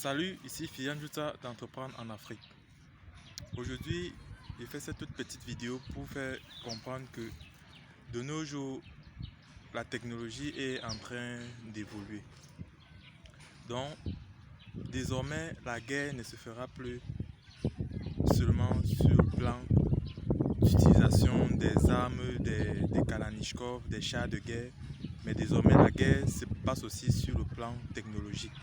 Salut, ici Fian Juta d'Entreprendre en Afrique. Aujourd'hui, j'ai fait cette toute petite vidéo pour faire comprendre que de nos jours, la technologie est en train d'évoluer. Donc, désormais, la guerre ne se fera plus seulement sur le plan d'utilisation des armes, des Kalachnikov, des chars de guerre, mais désormais, la guerre se passe aussi sur le plan technologique.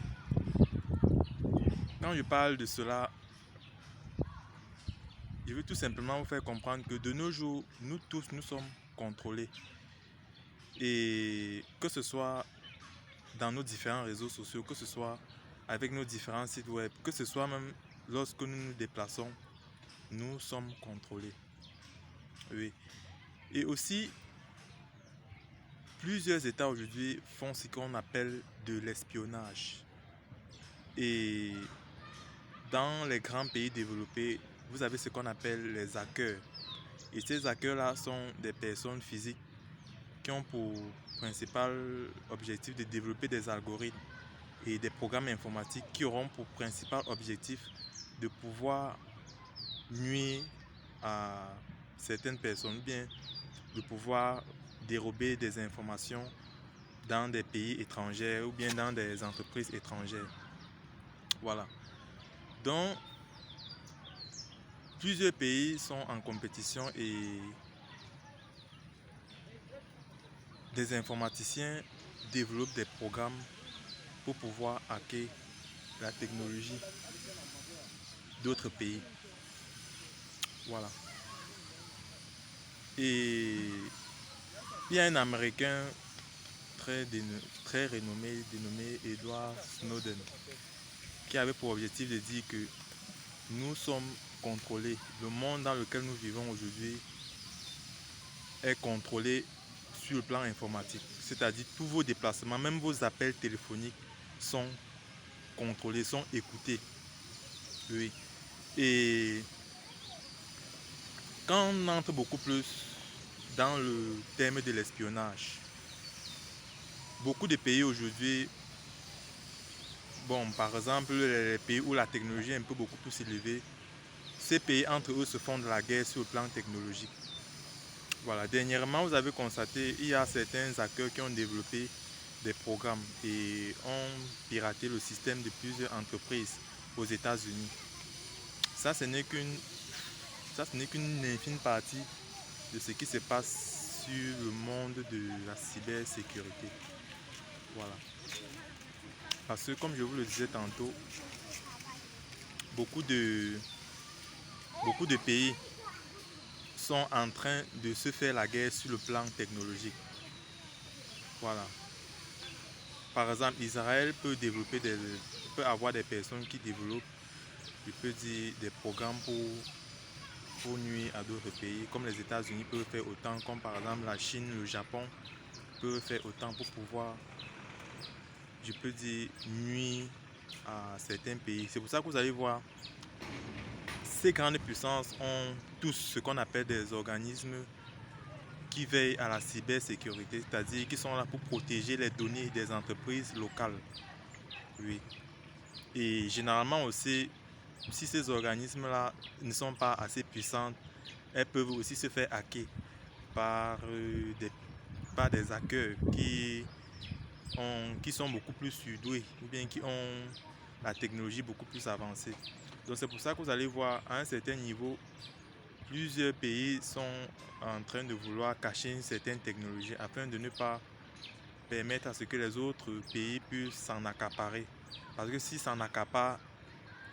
Quand je parle de cela, je veux tout simplement vous faire comprendre que de nos jours, nous tous, nous sommes contrôlés. Et que ce soit dans nos différents réseaux sociaux, que ce soit avec nos différents sites web, que ce soit même lorsque nous nous déplaçons, nous sommes contrôlés. Oui. Et aussi, plusieurs États aujourd'hui font ce qu'on appelle de l'espionnage. Et dans les grands pays développés, vous avez ce qu'on appelle les hackers. Et ces hackers-là sont des personnes physiques qui ont pour principal objectif de développer des algorithmes et des programmes informatiques qui auront pour principal objectif de pouvoir nuire à certaines personnes, bien de pouvoir dérober des informations dans des pays étrangers ou bien dans des entreprises étrangères. Voilà. Donc, plusieurs pays sont en compétition et des informaticiens développent des programmes pour pouvoir hacker la technologie d'autres pays. Voilà. Et il y a un Américain très renommé, dénommé Edward Snowden, qui avait pour objectif de dire que nous sommes contrôlés. Le monde dans lequel nous vivons aujourd'hui est contrôlé sur le plan informatique. C'est-à-dire tous vos déplacements, même vos appels téléphoniques sont contrôlés, sont écoutés. Oui. Et quand on entre beaucoup plus dans le thème de l'espionnage, beaucoup de pays aujourd'hui, par exemple les pays où la technologie est un peu beaucoup plus élevée, ces pays entre eux se font de la guerre sur le plan technologique. Voilà, dernièrement vous avez constaté, il y a certains hackers qui ont développé des programmes et ont piraté le système de plusieurs entreprises aux États-Unis. Ça, ce n'est qu'une infime partie de ce qui se passe sur le monde de la cybersécurité. Voilà. Parce que comme je vous le disais tantôt, beaucoup de pays sont en train de se faire la guerre sur le plan technologique. Voilà. Par exemple, Israël peut avoir des personnes qui développent, je peux dire, des programmes pour nuire à d'autres pays, comme les États-Unis peuvent faire autant, comme par exemple la Chine, le Japon peuvent faire autant pour pouvoir, je peux dire, nuire à certains pays. C'est pour ça que vous allez voir, ces grandes puissances ont tous ce qu'on appelle des organismes qui veillent à la cybersécurité, c'est-à-dire qui sont là pour protéger les données des entreprises locales. Oui. Et généralement aussi, si ces organismes-là ne sont pas assez puissants, elles peuvent aussi se faire hacker par des hackers qui sont beaucoup plus surdoués ou bien qui ont la technologie beaucoup plus avancée. Donc c'est pour ça que vous allez voir à un certain niveau, plusieurs pays sont en train de vouloir cacher une certaine technologie afin de ne pas permettre à ce que les autres pays puissent s'en accaparer. Parce que s'ils s'en accaparent,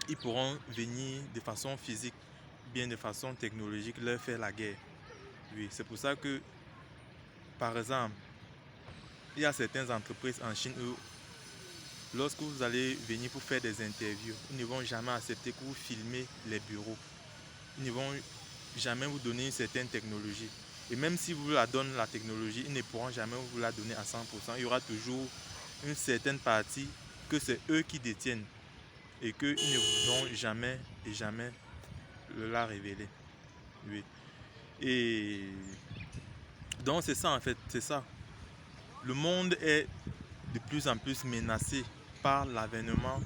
ils pourront venir de façon physique, bien de façon technologique, leur faire la guerre. Oui, c'est pour ça que, par exemple, il y a certaines entreprises en Chine où, lorsque vous allez venir pour faire des interviews, ils ne vont jamais accepter que vous filmez les bureaux. Ils ne vont jamais vous donner une certaine technologie. Et même si vous la donnez la technologie, ils ne pourront jamais vous la donner à 100%. Il y aura toujours une certaine partie que c'est eux qui détiennent et qu'ils ne voudront jamais et jamais la révéler. Oui. Et donc c'est ça en fait, c'est ça. Le monde est de plus en plus menacé par l'avènement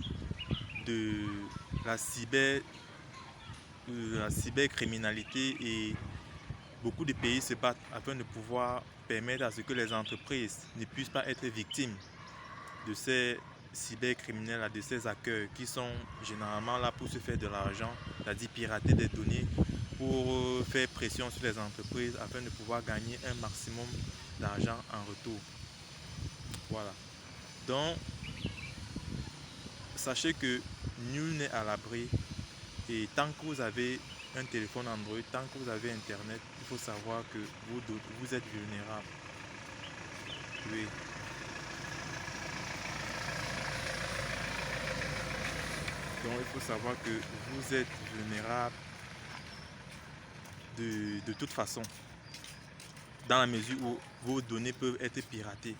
de la la cybercriminalité, et beaucoup de pays se battent afin de pouvoir permettre à ce que les entreprises ne puissent pas être victimes de ces cybercriminels, de ces hackers qui sont généralement là pour se faire de l'argent, c'est-à-dire pirater des données pour faire pression sur les entreprises afin de pouvoir gagner un maximum d'argent en retour. Voilà. Donc, sachez que nul n'est à l'abri, et tant que vous avez un téléphone Android, tant que vous avez Internet, il faut savoir que vous êtes vulnérable. Oui. Donc il faut savoir que vous êtes vulnérable de toute façon, dans la mesure où vos données peuvent être piratées.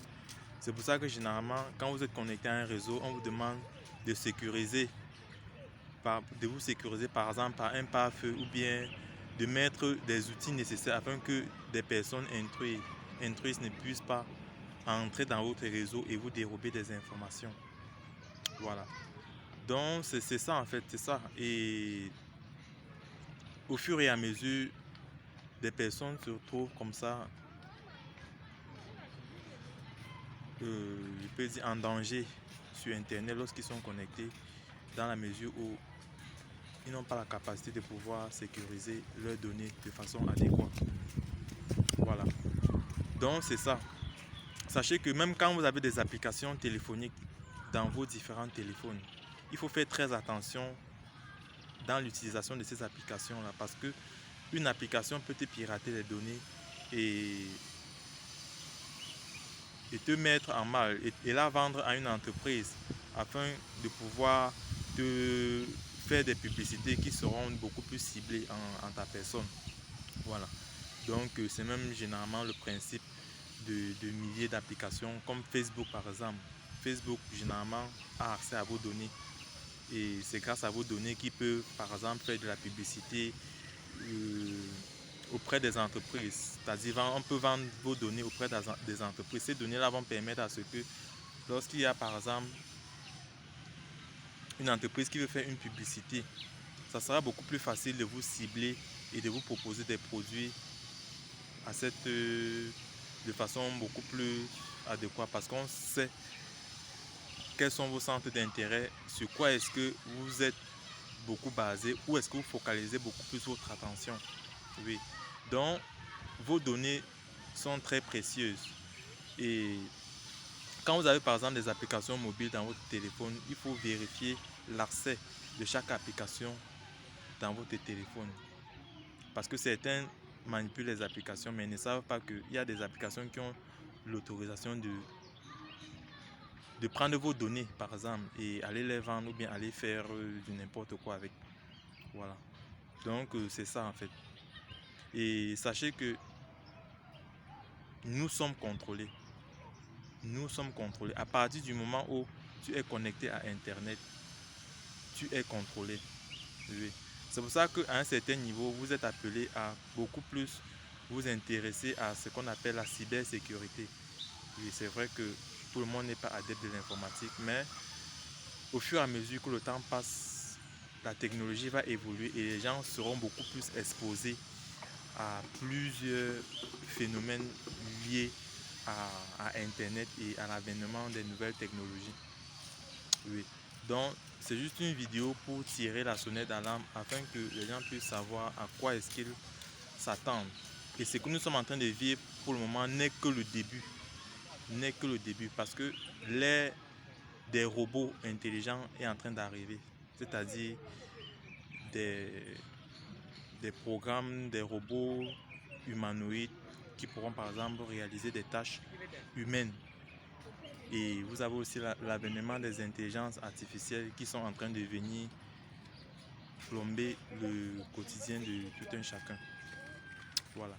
C'est pour ça que généralement, quand vous êtes connecté à un réseau, on vous demande de vous sécuriser par exemple par un pare-feu, ou bien de mettre des outils nécessaires afin que des personnes intrusistes ne puissent pas entrer dans votre réseau et vous dérober des informations. Voilà. Donc c'est ça en fait, c'est ça. Et au fur et à mesure, des personnes se retrouvent comme ça, je peux dire en danger sur Internet lorsqu'ils sont connectés, dans la mesure où ils n'ont pas la capacité de pouvoir sécuriser leurs données de façon adéquate. Voilà. Donc c'est ça. Sachez que même quand vous avez des applications téléphoniques dans vos différents téléphones, il faut faire très attention dans l'utilisation de ces applications-là, parce que une application peut te pirater les données et te mettre en mal, et la vendre à une entreprise afin de pouvoir te faire des publicités qui seront beaucoup plus ciblées en ta personne. Voilà. Donc c'est même généralement le principe de milliers d'applications comme Facebook par exemple. Facebook généralement a accès à vos données, et c'est grâce à vos données qu'ils peuvent par exemple faire de la publicité auprès des entreprises. C'est-à-dire on peut vendre vos données auprès des entreprises. Ces données-là vont permettre à ce que lorsqu'il y a par exemple une entreprise qui veut faire une publicité, ça sera beaucoup plus facile de vous cibler et de vous proposer des produits de façon beaucoup plus adéquate, parce qu'on sait quels sont vos centres d'intérêt, sur quoi est-ce que vous êtes beaucoup basé, où est-ce que vous focalisez beaucoup plus votre attention. Oui. Donc, vos données sont très précieuses, et quand vous avez par exemple des applications mobiles dans votre téléphone, il faut vérifier l'accès de chaque application dans votre téléphone, parce que certains manipulent les applications mais ne savent pas qu'il y a des applications qui ont l'autorisation de prendre vos données par exemple et aller les vendre, ou bien aller faire du n'importe quoi avec. Voilà. Donc c'est ça en fait. Et sachez que nous sommes contrôlés. Nous sommes contrôlés. À partir du moment où tu es connecté à Internet, tu es contrôlé. Oui. C'est pour ça qu'à un certain niveau, vous êtes appelé à beaucoup plus vous intéresser à ce qu'on appelle la cybersécurité. Oui, c'est vrai que tout le monde n'est pas adepte de l'informatique, mais au fur et à mesure que le temps passe, la technologie va évoluer et les gens seront beaucoup plus exposés à plusieurs phénomènes liés à Internet et à l'avènement des nouvelles technologies. Oui. Donc, c'est juste une vidéo pour tirer la sonnette d'alarme afin que les gens puissent savoir à quoi est-ce qu'ils s'attendent. Et ce que nous sommes en train de vivre pour le moment n'est que le début. N'est que le début, parce que l'ère des robots intelligents est en train d'arriver. C'est-à-dire des programmes, des robots humanoïdes qui pourront par exemple réaliser des tâches humaines. Et vous avez aussi l'avènement des intelligences artificielles qui sont en train de venir plomber le quotidien de tout un chacun. Voilà.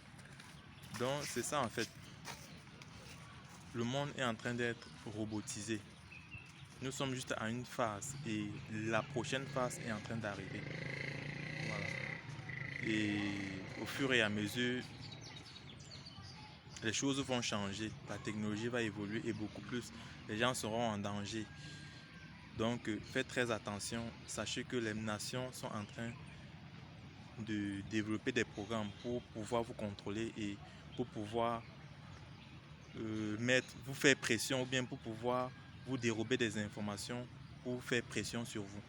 Donc c'est ça en fait. Le monde est en train d'être robotisé. Nous sommes juste à une phase et la prochaine phase est en train d'arriver. Voilà. Et au fur et à mesure, les choses vont changer, la technologie va évoluer et beaucoup plus, les gens seront en danger. Donc faites très attention, sachez que les nations sont en train de développer des programmes pour pouvoir vous contrôler et pour pouvoir vous faire pression, ou bien pour pouvoir vous dérober des informations pour faire pression sur vous.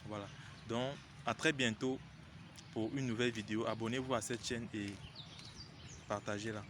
Voilà. Donc à très bientôt pour une nouvelle vidéo. Abonnez-vous à cette chaîne et partagez-la.